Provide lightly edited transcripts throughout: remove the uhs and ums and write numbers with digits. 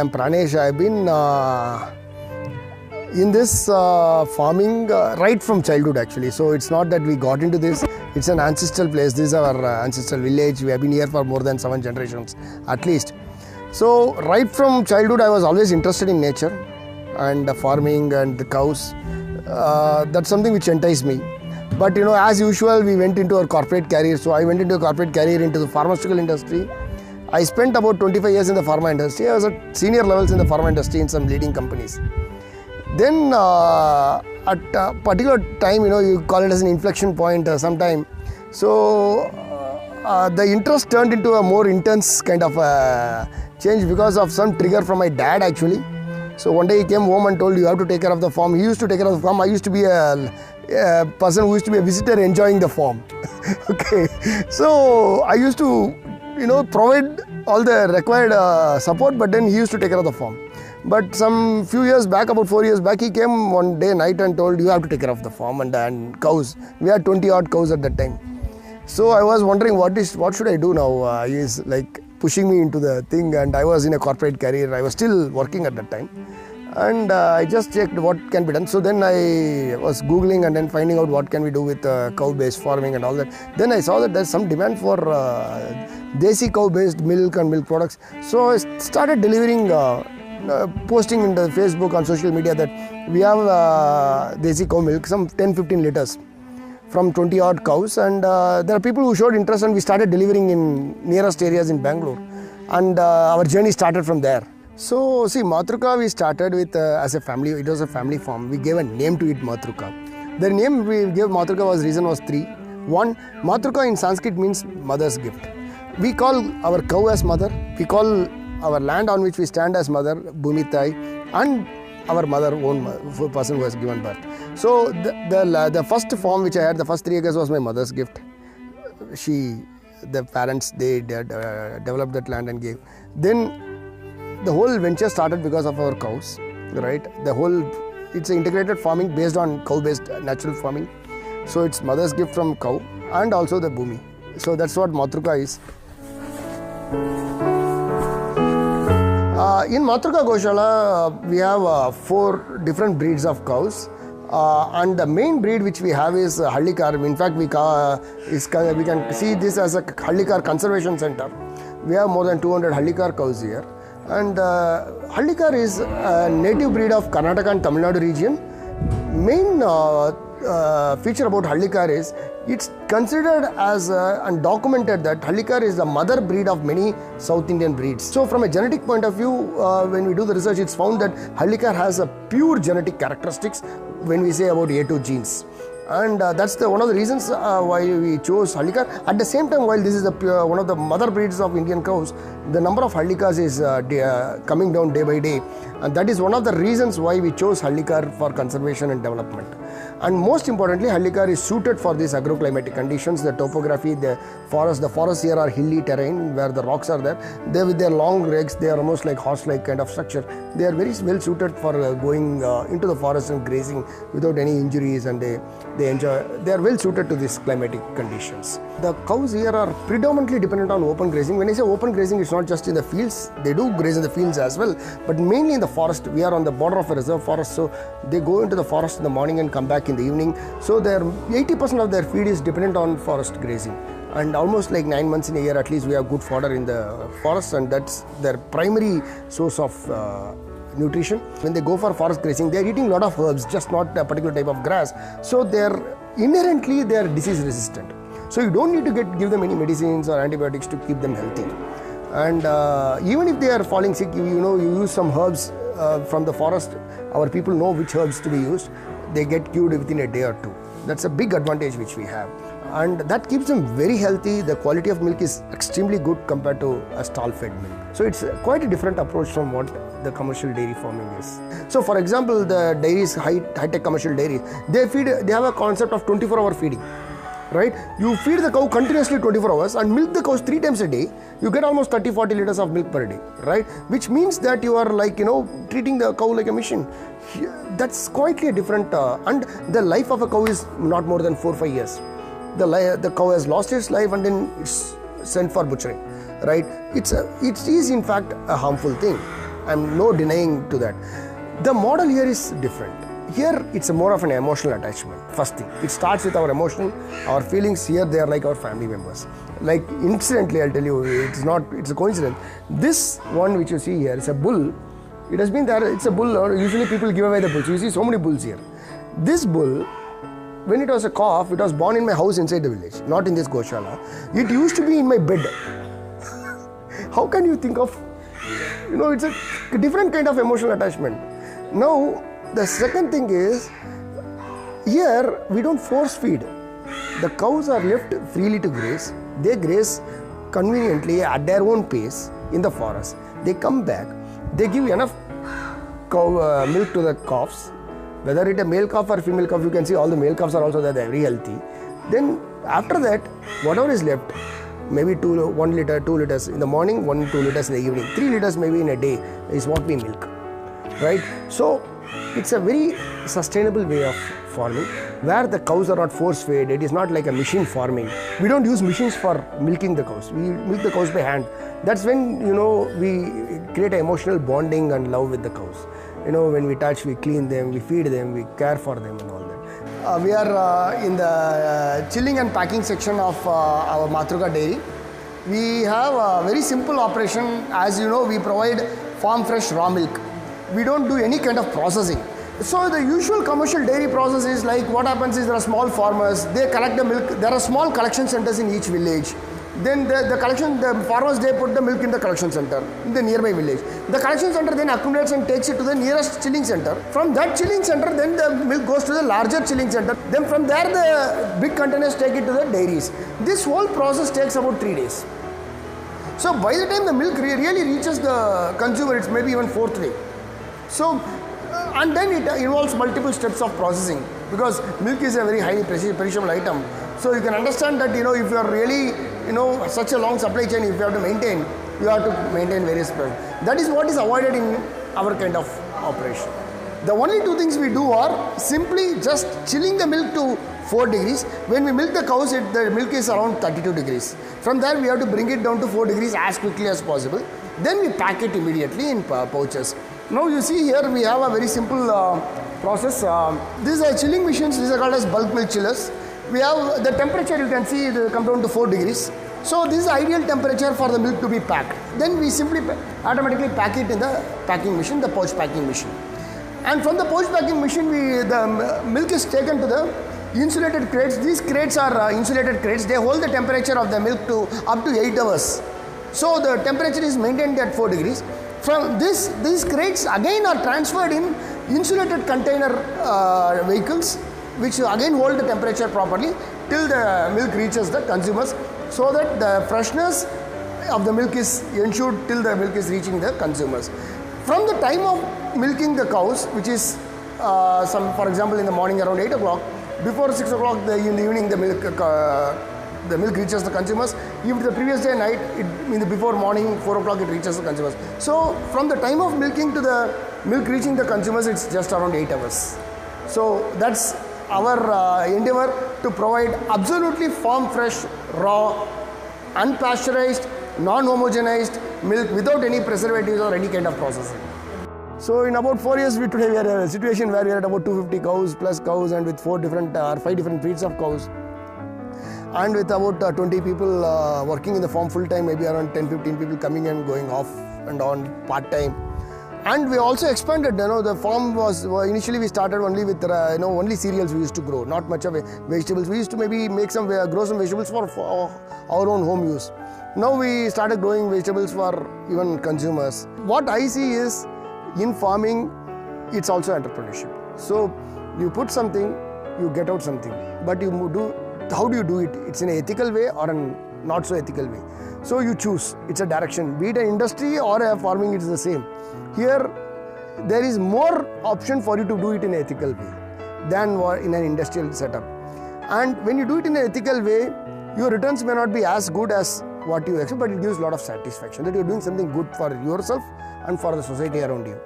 I'm Pranesh. I've been in this farming right from childhood actually. So it's not that we got into this, it's an ancestral place. This is our ancestral village. We have been here for more than 7 generations at least. So right from childhood I was always interested in nature and farming and the cows. That's something which enticed me. But you know, as usual, we went into our corporate career. So I went into a corporate career into the pharmaceutical industry. I spent about 25 years in the pharma industry. I was at senior levels in the pharma industry in some leading companies. Then at a particular time, you know, you call it as an inflection point sometime. So the interest turned into a more intense kind of change because of some trigger from my dad actually. So one day he came home and told, you have to take care of the farm. He used to take care of the farm. I used to be a person who used to be a visitor enjoying the farm. Okay. So I used to, you know, provide all the required support, but then he used to take care of the farm. But some few years back, about 4 years back, he came one day night and told, you have to take care of the farm and cows. We had 20 odd cows at that time. So I was wondering what should I do now? He is like pushing me into the thing, and I was in a corporate career. I was still working at that time. And I just checked what can be done. So then I was Googling and then finding out what can we do with cow-based farming and all that. Then I saw that there's some demand for desi cow-based milk and milk products. So I started delivering, posting in the Facebook on social media that we have desi cow milk, some 10-15 liters from 20 odd cows. And there are people who showed interest, and we started delivering in nearest areas in Bangalore. And our journey started from there. So see, Mathruka we started with as a family. It was a family farm. We gave a name to it, Mathruka. The name we gave Mathruka was 3. One, Mathruka in Sanskrit means mother's gift. We call our cow as mother. We call our land on which we stand as mother, Bhumitai, and our mother, own person who has given birth. So the first farm which I had, the first 3 acres was my mother's gift. The parents, they developed that land and gave. Then the whole venture started because of our cows, right? It's an integrated farming based on cow-based natural farming. So it's mother's gift from cow and also the bhumi. So that's what Mathruka is. In Mathruka Goshala, we have 4 different breeds of cows. And the main breed which we have is Hallikar. In fact, we can see this as a Hallikar conservation center. We have more than 200 Hallikar cows here. And Hallikar is a native breed of Karnataka and Tamil Nadu region. Main feature about Hallikar is it's considered as and documented that Hallikar is the mother breed of many South Indian breeds. So from a genetic point of view, when we do the research, it's found that Hallikar has a pure genetic characteristics when we say about A2 genes. And that's one of the reasons why we chose Hallikar. At the same time, while this is one of the mother breeds of Indian cows, the number of Hallikars is coming down day by day. And that is one of the reasons why we chose Hallikar for conservation and development. And most importantly, Hallikar is suited for these agroclimatic conditions, the topography, the forests here are hilly terrain where the rocks are there. They with their long legs, they are almost like horse-like kind of structure. They are very well suited for going into the forest and grazing without any injuries, and they are well suited to these climatic conditions. The cows here are predominantly dependent on open grazing. When I say open grazing, it's not just in the fields. They do graze in the fields as well, but mainly in the forest. We are on the border of a reserve forest, so they go into the forest in the morning and come back in the evening. So 80% of their feed is dependent on forest grazing. And almost like 9 months in a year at least we have good fodder in the forest, and that's their primary source of nutrition. When they go for forest grazing, they are eating a lot of herbs, just not a particular type of grass. So inherently they are disease resistant. So you don't need to give them any medicines or antibiotics to keep them healthy. And even if they are falling sick, you use some herbs from the forest. Our people know which herbs to be used. They get cured within a day or 2. That's a big advantage which we have. And that keeps them very healthy. The quality of milk is extremely good compared to a stall-fed milk. So it's quite a different approach from what the commercial dairy farming is. So for example, the dairies, high-tech commercial dairies, they have a concept of 24-hour feeding. Right? You feed the cow continuously 24 hours and milk the cows 3 times a day, you get almost 30-40 liters of milk per day, right? Which means that you are like, treating the cow like a machine. That's quite a different, and the life of a cow is not more than 4-5 years. The cow has lost its life and then it's sent for butchering, right? It is in fact a harmful thing. I'm no denying to that. The model here is different. Here it's a more of an emotional attachment. First thing, it starts with our emotion, our feelings. Here they are like our family members. Like incidentally, I'll tell you, it's a coincidence. This one which you see here is a bull. It has been there, it's a bull, or usually people give away the bulls. You see so many bulls here. This bull, when it was a calf, it was born in my house inside the village, not in this Goshala. It used to be in my bed. How can you think of, it's a different kind of emotional attachment. Now, the second thing is, here we don't force feed. The cows are left freely to graze. They graze conveniently at their own pace in the forest. They come back, they give enough milk to the calves. Whether it's a male calf or female calf, you can see all the male calves are also there, they're very healthy. Then after that, whatever is left, maybe 1 liter, 2 liters in the morning, 1-2 liters in the evening, 3 liters maybe in a day is what we milk, right? So it's a very sustainable way of farming where the cows are not force fed. It is not like a machine farming. We don't use machines for milking the cows. We milk the cows by hand. That's when we create an emotional bonding and love with the cows. When we touch, we clean them, we feed them, we care for them and all that. We are in the chilling and packing section of our Mathruka dairy. We have a very simple operation. As you know, we provide farm fresh raw milk. We don't do any kind of processing. So the usual commercial dairy process is like, what happens is there are small farmers, they collect the milk. There are small collection centers in each village. Then the farmers, they put the milk in the collection center in the nearby village. The collection center then accumulates and takes it to the nearest chilling center. From that chilling center, then the milk goes to the larger chilling center. Then from there, the big containers take it to the dairies. This whole process takes about 3 days. So by the time the milk really reaches the consumer, it's maybe even 4th day. So, and then it involves multiple steps of processing, because milk is a very highly perishable item. So you can understand that, if you are really, such a long supply chain, if you have to maintain, you have to maintain various products. That is what is avoided in our kind of operation. The only 2 things we do are simply just chilling the milk to 4 degrees. When we milk the cows, the milk is around 32 degrees. From there, we have to bring it down to 4 degrees as quickly as possible. Then we pack it immediately in pouches. Now you see here we have a very simple process. These are chilling machines. These are called as bulk milk chillers. We have the temperature, you can see it come down to 4 degrees. So this is the ideal temperature for the milk to be packed. Then we simply automatically pack it in the packing machine, the pouch packing machine. And from the pouch packing machine, the milk is taken to the insulated crates. These crates are insulated crates. They hold the temperature of the milk to up to 8 hours. So the temperature is maintained at 4 degrees. From these crates again are transferred in insulated container vehicles, which again hold the temperature properly till the milk reaches the consumers, so that the freshness of the milk is ensured till the milk is reaching the consumers. From the time of milking the cows, which is for example in the morning around 8 o'clock, before 6 o'clock in the evening the milk reaches the consumers. If the previous day night, before morning 4 o'clock it reaches the consumers. So from the time of milking to the milk reaching the consumers, it's just around 8 hours. So that's our endeavor to provide absolutely farm fresh, raw, unpasteurized, non-homogenized milk without any preservatives or any kind of processing. So in about 4 years, today we are in a situation where we are at about 250 cows plus cows, and with 5 different breeds of cows. And with about 20 people working in the farm full time, maybe around 10-15 people coming and going off and on part time. And we also expanded. The farm was initially we started only with only cereals we used to grow, not much of vegetables. We used to maybe grow some vegetables for our own home use. Now we started growing vegetables for even consumers. What I see is, in farming, it's also entrepreneurship. So you put something, you get out something, but how do you do it? It's in an ethical way or a not so ethical way. So you choose. It's a direction. Be it an industry or a farming, it's the same. Here, there is more option for you to do it in an ethical way than in an industrial setup. And when you do it in an ethical way, your returns may not be as good as what you expect, but it gives a lot of satisfaction that you're doing something good for yourself and for the society around you.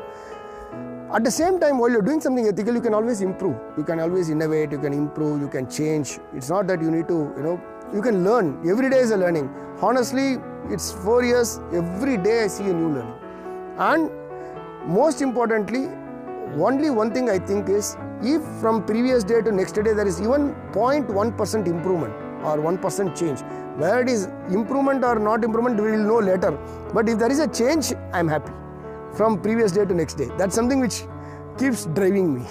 At the same time, while you're doing something ethical, you can always improve. You can always innovate, you can improve, you can change. It's not that you need to, you can learn. Every day is a learning. Honestly, it's 4 years, every day I see a new learning. And most importantly, only one thing I think is, if from previous day to next day there is even 0.1% improvement or 1% change, whether it is improvement or not improvement we will know later, but if there is a change, I am happy from previous day to next day. That's something which keeps driving me.